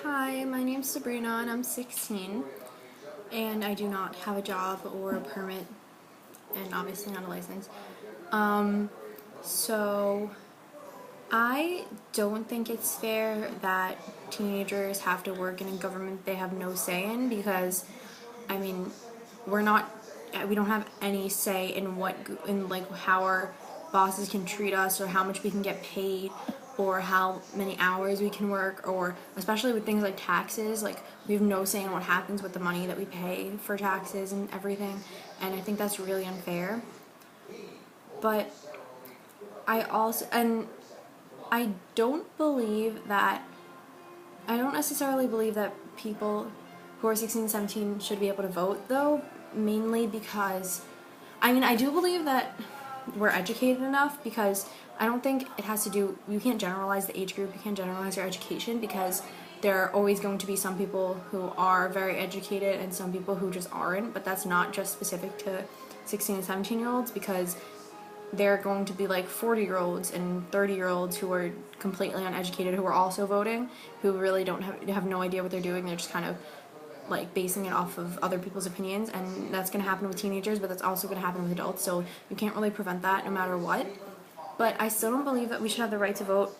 Hi, my name's Sabrina and I'm 16 and I do not have a job or a permit and obviously not a license. So I don't think it's fair that teenagers have to work in a government they have no say in because, I mean, we're not, we don't have any say in like how our bosses can treat us or how much we can get paid or how many hours we can work, or especially with things like taxes, like we have no say in what happens with the money that we pay for taxes and everything, and I think that's really unfair. But I don't believe that, I don't necessarily believe that people who are 16 and 17 should be able to vote, though, mainly because, I do believe that we're educated enough, because I don't think it has to do, you can't generalize the age group, you can't generalize your education, because there are always going to be some people who are very educated and some people who just aren't, but that's not just specific to 16 and 17-year-olds, because there are going to be like 40-year-olds and 30-year-olds who are completely uneducated who are also voting, who really don't have no idea what they're doing. They're just kind of like basing it off of other people's opinions, and that's going to happen with teenagers, but that's also going to happen with adults, so you can't really prevent that no matter what. But I still don't believe that we should have the right to vote,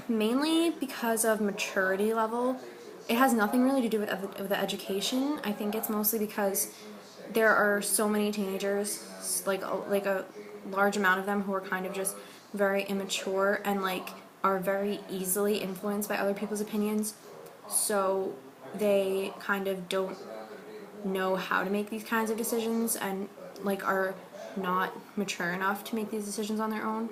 mainly because of maturity level. It has nothing really to do with the education. I think it's mostly because there are so many teenagers, like a large amount of them, who are kind of just very immature and like are very easily influenced by other people's opinions. So they kind of don't know how to make these kinds of decisions and like are not mature enough to make these decisions on their own.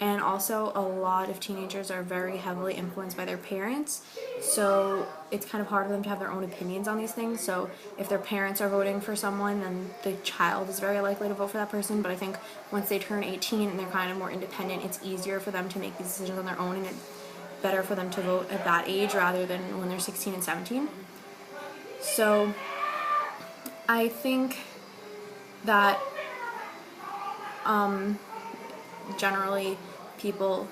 And also a lot of teenagers are very heavily influenced by their parents, so it's kind of hard for them to have their own opinions on these things. So if their parents are voting for someone, then the child is very likely to vote for that person. But I think once they turn 18 and they're kind of more independent, it's easier for them to make these decisions on their own, and it's better for them to vote at that age rather than when they're 16 and 17. So I think that generally people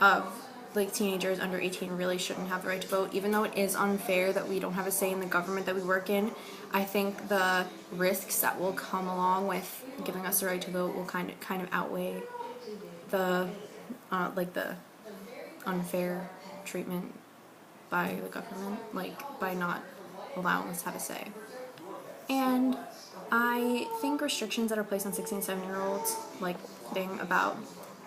of like teenagers under 18 really shouldn't have the right to vote, even though it is unfair that we don't have a say in the government that we work in. I think the risks that will come along with giving us the right to vote will kind of outweigh the the unfair treatment by the government, like by not allowing us to have a say. And I think restrictions that are placed on 16 and 17-year-olds, like thing about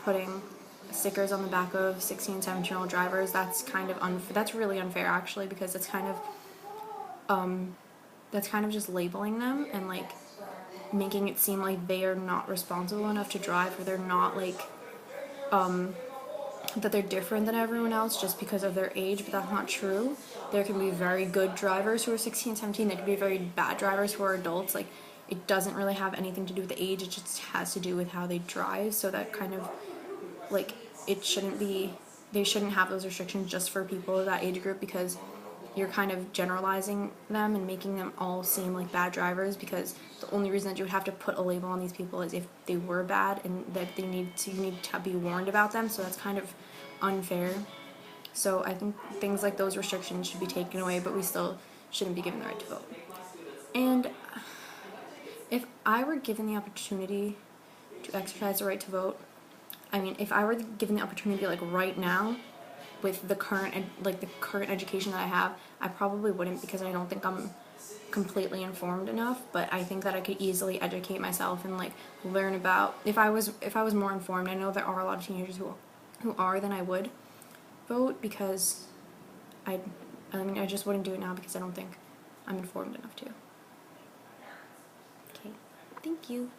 putting stickers on the back of 16 and 17-year-old drivers, that's kind of that's really unfair actually, because it's kind of just labeling them and like making it seem like they are not responsible enough to drive, or they're not like that they're different than everyone else just because of their age, but that's not true. There can be very good drivers who are 16 and 17, there can be very bad drivers who are adults. Like, it doesn't really have anything to do with the age, it just has to do with how they drive, so that kind of, like, it shouldn't be, they shouldn't have those restrictions just for people of that age group, because you're kind of generalizing them and making them all seem like bad drivers, because the only reason that you would have to put a label on these people is if they were bad and that you need to be warned about them, so that's kind of unfair. So I think things like those restrictions should be taken away, but we still shouldn't be given the right to vote. And if I were given the opportunity to exercise the right to vote, if I were given the opportunity like right now, with the current education that I have, I probably wouldn't, because I don't think I'm completely informed enough. But I think that I could easily educate myself and like learn about, if I was more informed. I know there are a lot of teenagers who are, then I would vote, because I just wouldn't do it now because I don't think I'm informed enough to. Okay, thank you.